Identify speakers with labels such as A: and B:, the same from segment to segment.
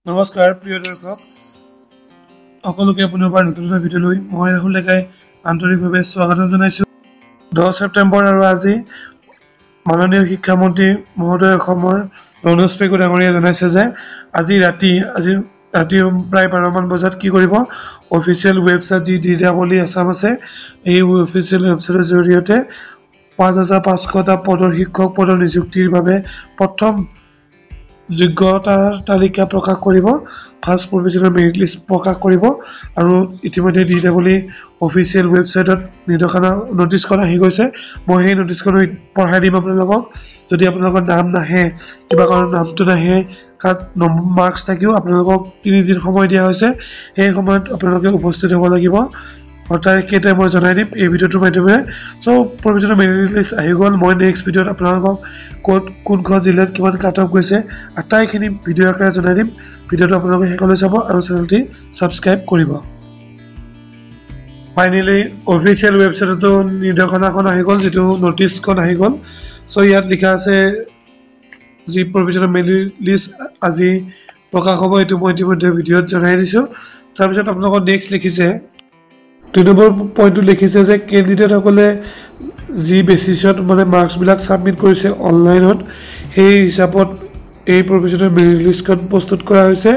A: নমস্কাৰ প্ৰিয় দৰ্শক সকলোকে পুনৰবাৰ নতুন এটা ভিডিঅ' লৈ মই ৰাহুল ডেকাই আন্তৰিকভাৱে স্বাগতম জনাইছো 10 ছেপ্টেম্বৰ আৰু আজি মাননীয় শিক্ষামন্ত্ৰী মহোদয় অসমৰ ৰনোজ পেগু ডাঙৰীয়া জনাইছে যে আজি ৰাতি প্ৰায় 12 মান বজাত কি কৰিব অফিচিয়েল ৱেবছাইট যি ডিডাবলি আসাম আছে এই অফিচিয়েল ৱেবছাইটৰ জৰিয়তে 5500টা পদৰ শিক্ষক পদৰ নিযুক্তিৰ বাবে প্ৰথম যোগ্যতাৰ তালিকা প্ৰকাশ কৰিব ফাৰ্স্ট প্ৰভিজনাল মেৰিট লিষ্ট প্ৰকাশ কৰিব আৰু ইতিমধ্যে ডিডাবলি অফিচিয়েল ৱেবছাইটত নিৰ্দেশনা নোটিছখন আহি গৈছে মই এই নোটিছখন পঢ়াই দিম আপোনালোকক যদি আপোনালোকৰ নাম নাহে কিবা কাৰণ নামটো নাহে কাট মাৰ্কছ থাকিও আপোনালোকক 3 দিন সময় দিয়া হৈছে এই সময়ত আপোনালোকে উপস্থিত হ'ব লাগিব অৰ্থাৎ কেইটা মই জনাই দিম এই ভিডিঅ'টোৰ মাধ্যমেৰে সো প্ৰভিজনাল মেৰিট লিষ্ট আহি গ'ল মই নেক্সট ভিডিঅ'ত আপোনালোকক কোনখন জিলাত কিমান কাট অফ গৈছে আটাইখিনি ভিডিঅ' আকাৰে জনাই দিম ভিডিঅ'টো আপোনালোকে শেষলৈ চাব আৰু চেনেলটি সাবস্ক্ৰাইব কৰিব ফাইনালি অফিচিয়েল ৱেবছাইটতো নিৰ্দেশনাখন আহি গ'ল যেটো নোটিছখন আহি গ'ল সো ইয়াত লিখা আছে যি প্ৰভিজনাল মেৰিট লিষ্ট আজি প্ৰকাশ হ'ব এটো মই ইতিমধ্যে ভিডিঅ'ত জনাই দিছো তাৰ পিছত আপোনালোকক নেক্সট লিখিছে 2 নম্বৰ পইণ্টটো লিখিছে যে ক্যান্ডিডেট সকলে জি বেসিছত মানে মাৰ্কছ বিলাক সাবমিট কৰিছে অনলাইনত সেই হিচাপত এই প্ৰভিজনাল মেৰিট লিষ্টখন প্ৰস্তুত কৰা হৈছে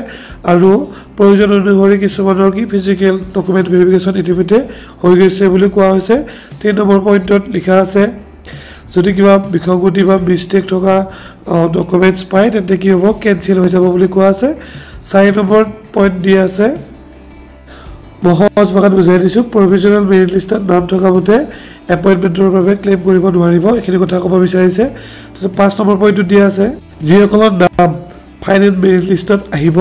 A: আৰু প্ৰয়োজন অনুসৰি কিছুমানৰ কি ফিজিক্যাল ডকুমেন্ট ভেৰিফিকেশন ইতিমধ্যে হৈ গৈছে বুলি কোৱা হৈছে 3 নম্বৰ পইণ্টত লিখা আছে যদি কিবা বিসংগতি বা মিস্টেক থকা ডকুমেন্টছ পায় তেন্তে কি হ'ব কেনসেল হৈ যাব বুলি কোৱা আছে 4 নম্বৰ পইণ্ট দিয়া আছে মহজ ভাষাত বুজাই দিছো প্ৰভিজনাল মেৰিট লিষ্টত নাম থকা মতে এপইন্টমেন্টৰ বাবে ক্লেম কৰিব নোৱাৰিব এখিনি কথা ক'ব বিচাৰিছে 5 নম্বৰ পইণ্টটো দিয়া আছে যিসকলৰ নাম ফাইনেল মেৰিট লিষ্টত আহিব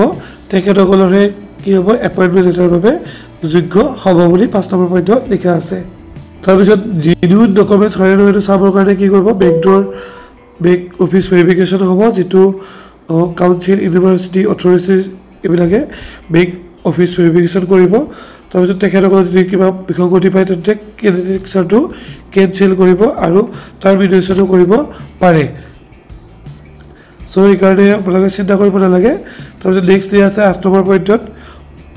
A: তেখেতসকলৰে কি হ'ব এপইন্টমেন্ট লেটাৰৰ বাবে যোগ্য হ'ব বুলি 5 নম্বৰ পইণ্টত লিখা আছে তাৰ পিছত জেনুইন ডকুমেন্টছ হয় নে নহয় চাবৰ কাৰণে কি কৰিব বেক অফিচ ভেৰিফিকেশন হ'ব যেটো কাউন্সিল ইউনিভাৰ্সিটি অথৰিটিজ এবিলাকে বেক অফিচ ভেৰিফিকেশন কৰিব তাৰ পিছত তেখেতসকলে যদি কিবা বিসংগতি পায় তেন্তে কেন্ডিডেটছটো কেনসেল কৰিব আৰু টাৰমিনেশনো কৰিব পাৰে সো এই কাৰণে আপোনালোকে চিন্তা কৰিব নালাগে তাৰ পিছত নেক্সট দিয়া আছে 8 নম্বৰ পইণ্টত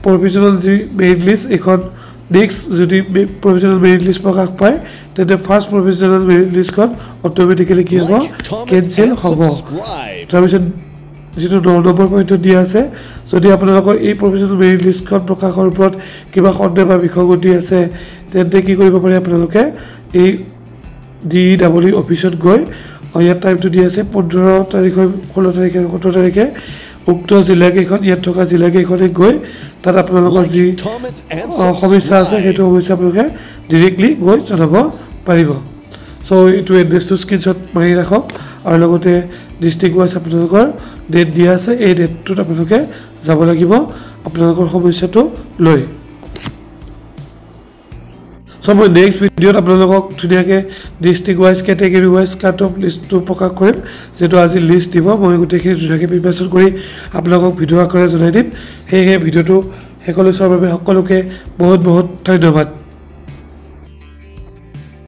A: প্ৰভিজনাল যি মেৰিট লিষ্ট এখন নেক্সট যদি প্ৰভিজনাল মেৰিট লিষ্ট প্ৰকাশ পায় তেন্তে ফাৰ্স্ট প্ৰভিজনাল মেৰিট লিষ্টখন অটোমেটিক্যালি কি হ'ব কেনসেল হ'ব তাৰ পিছত যেটো 9 নম্বৰ পইণ্টত দিয়া আছে যদি আপোনালোকৰ এই প্ৰভিজনাল মেৰিট লিষ্টখন প্ৰকাশৰ ওপৰত কিবা সন্দেহ বা বিসংগতি আছে তেন্তে কি কৰিব পাৰে আপোনালোকে এই ডিডাবলি অফিচত গৈ ইয়াত টাইমটো দিয়া আছে 15 তাৰিখৰ 16 তাৰিখে 17 তাৰিখে উক্ত জিলাকেইখন ইয়াত থকা জিলাকেইখনে গৈ তাত আপোনালোকৰ যি সমস্যা আছে সেইটো সমস্যা আপোনালোকে ডাইৰেক্টলি গৈ জনাব পাৰিব সো ইটো এড্ৰেছটো স্ক্ৰিনশ্বট মাৰি ৰাখক আৰু লগতে ডিস্ট্ৰিক্ট ওয়াইজ আপোনালোকৰ ডেট দিয়া আছে এই ডেটটোত আপোনালোকে যাব লাগিব আপোনালোকৰ সমস্যাটো লৈ সো মই নেক্সট ভিডিঅ'ত আপোনালোকক ধুনীয়াকৈ district wise category wise cut off লিষ্টটো প্ৰকাশ কৰিম যেটো আজি লিষ্ট দিব মই গোটেইখিনি ধুনীয়াকৈ প্ৰিপাৰেচন কৰি আপোনালোকক ভিডিঅ' আকাৰে জনাই দিম সেই ভিডিঅ'টো শেষলৈ চোৱাৰ বাবে সকলোকে বহুত বহুত ধন্যবাদ